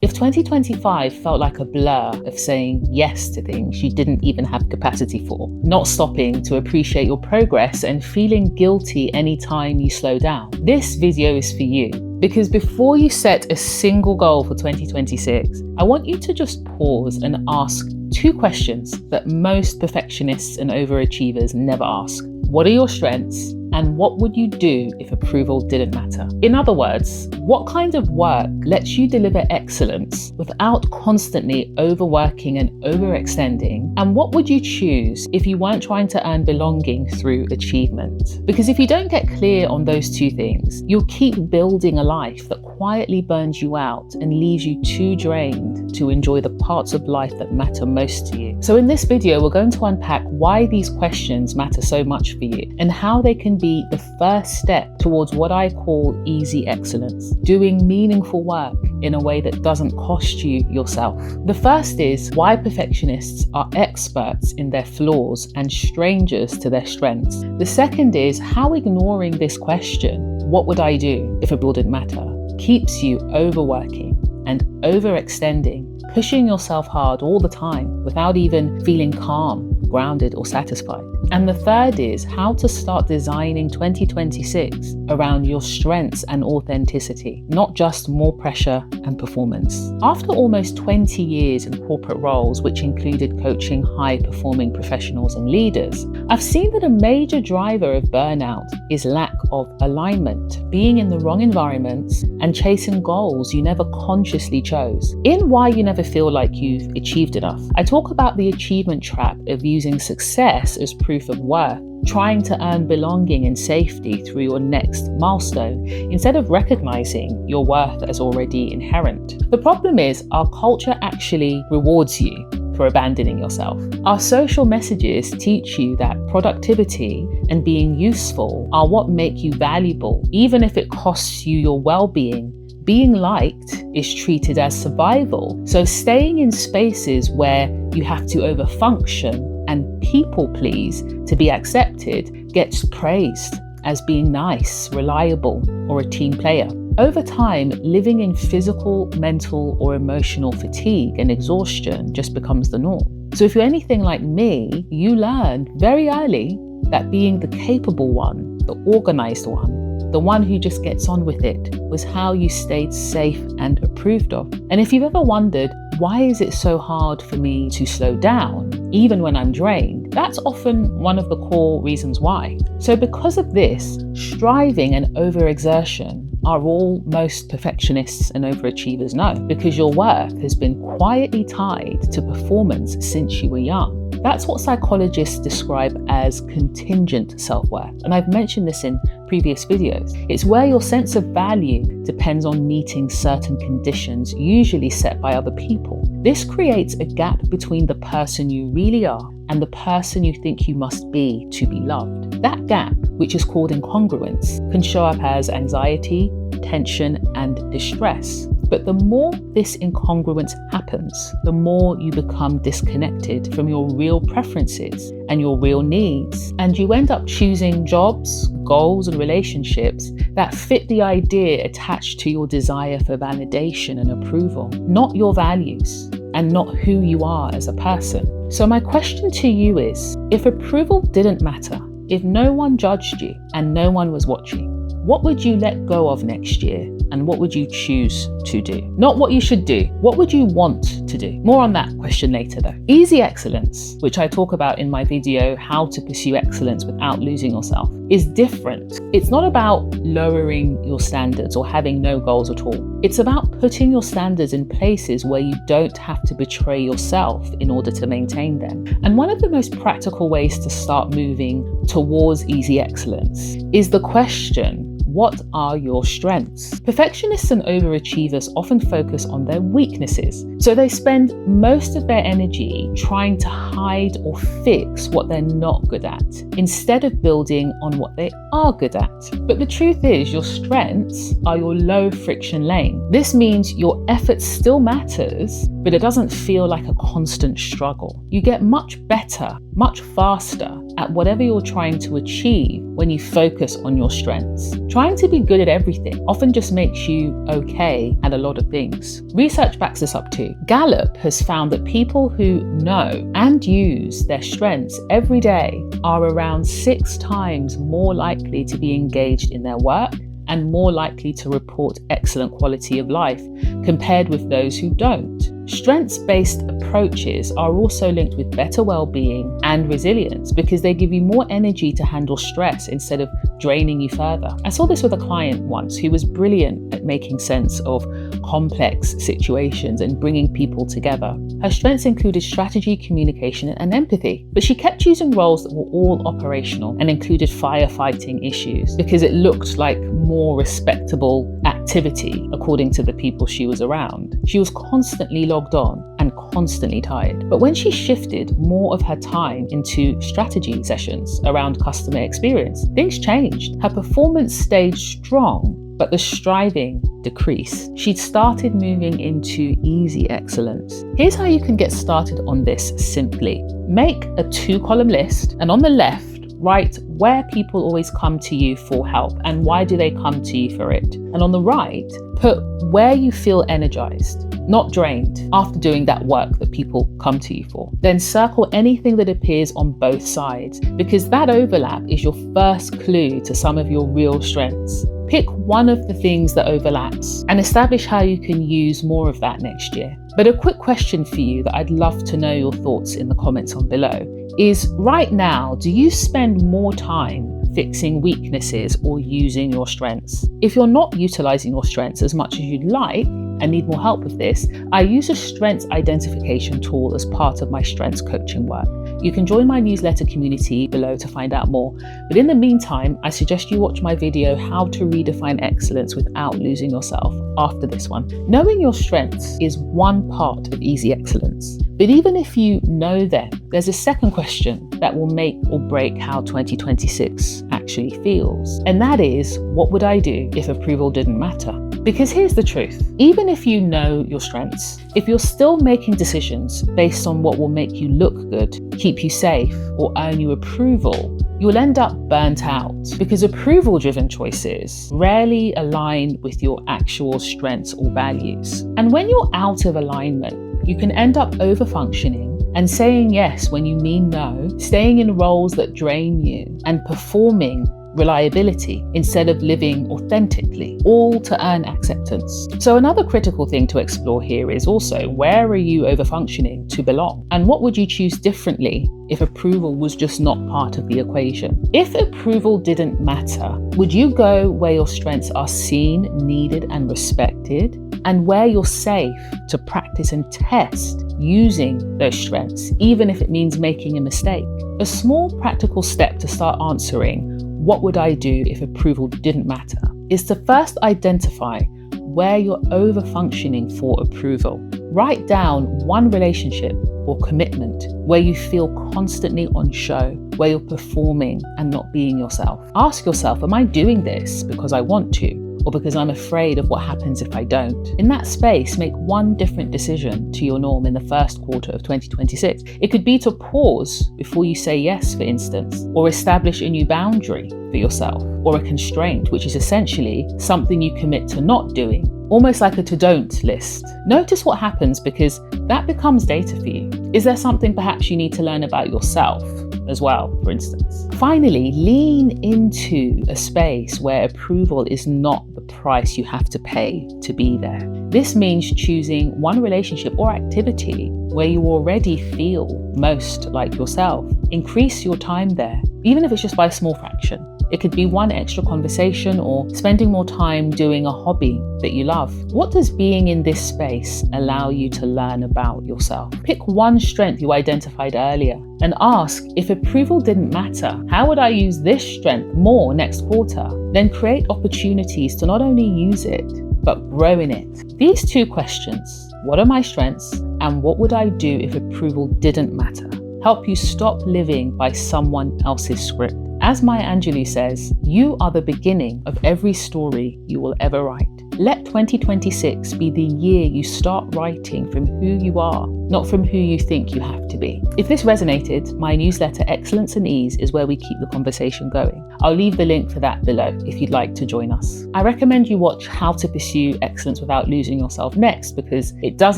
If 2025 felt like a blur of saying yes to things you didn't even have capacity for, not stopping to appreciate your progress and feeling guilty anytime you slow down, this video is for you. Because before you set a single goal for 2026, I want you to just pause and ask 2 questions that most perfectionists and overachievers never ask. What are your strengths? And what would you do if approval didn't matter? In other words, what kind of work lets you deliver excellence without constantly overworking and overextending? And what would you choose if you weren't trying to earn belonging through achievement? Because if you don't get clear on those 2 things, you'll keep building a life that quietly burns you out and leaves you too drained to enjoy the parts of life that matter most to you. So in this video, we're going to unpack why these questions matter so much for you and how they can be the first step towards what I call easy excellence, doing meaningful work in a way that doesn't cost you yourself. The first is why perfectionists are experts in their flaws and strangers to their strengths. The second is how ignoring this question, what would I do if it didn't matter, keeps you overworking and overextending, pushing yourself hard all the time without even feeling calm, grounded, or satisfied. And the third is how to start designing 2026 around your strengths and authenticity, not just more pressure and performance. After almost 20 years in corporate roles, which included coaching high-performing professionals and leaders, I've seen that a major driver of burnout is lack of alignment, being in the wrong environments and chasing goals you never consciously chose. In Why You Never Feel Like You've Achieved Enough, I talk about the achievement trap of using success as proof of worth, trying to earn belonging and safety through your next milestone, instead of recognizing your worth as already inherent. The problem is our culture actually rewards you for abandoning yourself. Our social messages teach you that productivity and being useful are what make you valuable, even if it costs you your well-being. Being liked is treated as survival, so staying in spaces where you have to overfunction and people please to be accepted gets praised as being nice, reliable, or a team player. Over time, living in physical, mental, or emotional fatigue and exhaustion just becomes the norm. So if you're anything like me, you learned very early that being the capable one, the organized one, the one who just gets on with it, was how you stayed safe and approved of. And if you've ever wondered, why is it so hard for me to slow down, even when I'm drained? That's often one of the core reasons why. So because of this, striving and overexertion are all most perfectionists and overachievers know, because your worth has been quietly tied to performance since you were young. That's what psychologists describe as contingent self-worth. And I've mentioned this in previous videos. It's where your sense of value depends on meeting certain conditions, usually set by other people. This creates a gap between the person you really are and the person you think you must be to be loved. That gap, which is called incongruence, can show up as anxiety, tension, and distress. But the more this incongruence happens, the more you become disconnected from your real preferences and your real needs. And you end up choosing jobs, goals, and relationships that fit the idea attached to your desire for validation and approval, not your values and not who you are as a person. So my question to you is, if approval didn't matter, if no one judged you and no one was watching, what would you let go of next year? And what would you choose to do? Not what you should do. What would you want to do? More on that question later though. Easy excellence, which I talk about in my video, How to Pursue Excellence Without Losing Yourself, is different. It's not about lowering your standards or having no goals at all. It's about putting your standards in places where you don't have to betray yourself in order to maintain them. And one of the most practical ways to start moving towards easy excellence is the question, what are your strengths? Perfectionists and overachievers often focus on their weaknesses, so they spend most of their energy trying to hide or fix what they're not good at, instead of building on what they are good at. But the truth is, your strengths are your low friction lane. This means your effort still matters, but it doesn't feel like a constant struggle. You get much better, much faster at whatever you're trying to achieve when you focus on your strengths. Trying to be good at everything often just makes you okay at a lot of things. Research backs this up too. Gallup has found that people who know and use their strengths every day are around 6 times more likely to be engaged in their work and more likely to report excellent quality of life compared with those who don't. Strengths-based approaches are also linked with better well-being and resilience because they give you more energy to handle stress instead of draining you further. I saw this with a client once who was brilliant at making sense of complex situations and bringing people together. Her strengths included strategy, communication, and empathy, but she kept choosing roles that were all operational and included firefighting issues because it looked like more respectable activity according to the people she was around. She was constantly logged on and constantly tired. But when she shifted more of her time into strategy sessions around customer experience, things changed. Her performance stayed strong, but the striving decreased. She'd started moving into easy excellence. Here's how you can get started on this simply. Make a 2-column list, and on the left, write where people always come to you for help and why do they come to you for it. And on the right, put where you feel energized, not drained, after doing that work that people come to you for. Then circle anything that appears on both sides, because that overlap is your first clue to some of your real strengths. Pick one of the things that overlaps and establish how you can use more of that next year. But a quick question for you that I'd love to know your thoughts in the comments on below is, right now, do you spend more time fixing weaknesses or using your strengths? If you're not utilizing your strengths as much as you'd like and need more help with this, I use a strengths identification tool as part of my strengths coaching work. You can join my newsletter community below to find out more. But in the meantime, I suggest you watch my video, How to Redefine Excellence Without Losing Yourself, after this one. Knowing your strengths is one part of easy excellence. But even if you know them, there's a second question that will make or break how 2026 actually feels. And that is, what would I do if approval didn't matter? Because here's the truth. Even if you know your strengths, if you're still making decisions based on what will make you look good, keep you safe, or earn you approval, you'll end up burnt out, because approval-driven choices rarely align with your actual strengths or values. And when you're out of alignment, you can end up overfunctioning and saying yes when you mean no, staying in roles that drain you, and performing reliability instead of living authentically, all to earn acceptance. So another critical thing to explore here is also, where are you overfunctioning to belong? And what would you choose differently if approval was just not part of the equation? If approval didn't matter, would you go where your strengths are seen, needed, and respected, and where you're safe to practice and test using those strengths, even if it means making a mistake? A small practical step to start answering, what would I do if approval didn't matter, is to first identify where you're overfunctioning for approval. Write down one relationship or commitment where you feel constantly on show, where you're performing and not being yourself. Ask yourself, am I doing this because I want to, or because I'm afraid of what happens if I don't? In that space, make one different decision to your norm in the first quarter of 2026. It could be to pause before you say yes, for instance, or establish a new boundary for yourself, or a constraint, which is essentially something you commit to not doing, almost like a to-don't list. Notice what happens, because that becomes data for you. Is there something perhaps you need to learn about yourself as well, for instance? Finally, lean into a space where approval is not the price you have to pay to be there. This means choosing one relationship or activity where you already feel most like yourself. Increase your time there, even if it's just by a small fraction. It could be one extra conversation or spending more time doing a hobby that you love. What does being in this space allow you to learn about yourself? Pick one strength you identified earlier and ask, if approval didn't matter, how would I use this strength more next quarter? Then create opportunities to not only use it, but grow in it. These two questions, what are my strengths and what would I do if approval didn't matter, help you stop living by someone else's script. As Maya Angelou says, you are the beginning of every story you will ever write. Let 2026 be the year you start writing from who you are, not from who you think you have to be. If this resonated, my newsletter Excellence and Ease is where we keep the conversation going. I'll leave the link for that below if you'd like to join us. I recommend you watch How to Pursue Excellence Without Losing Yourself next, because it does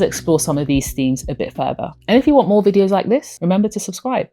explore some of these themes a bit further. And if you want more videos like this, remember to subscribe.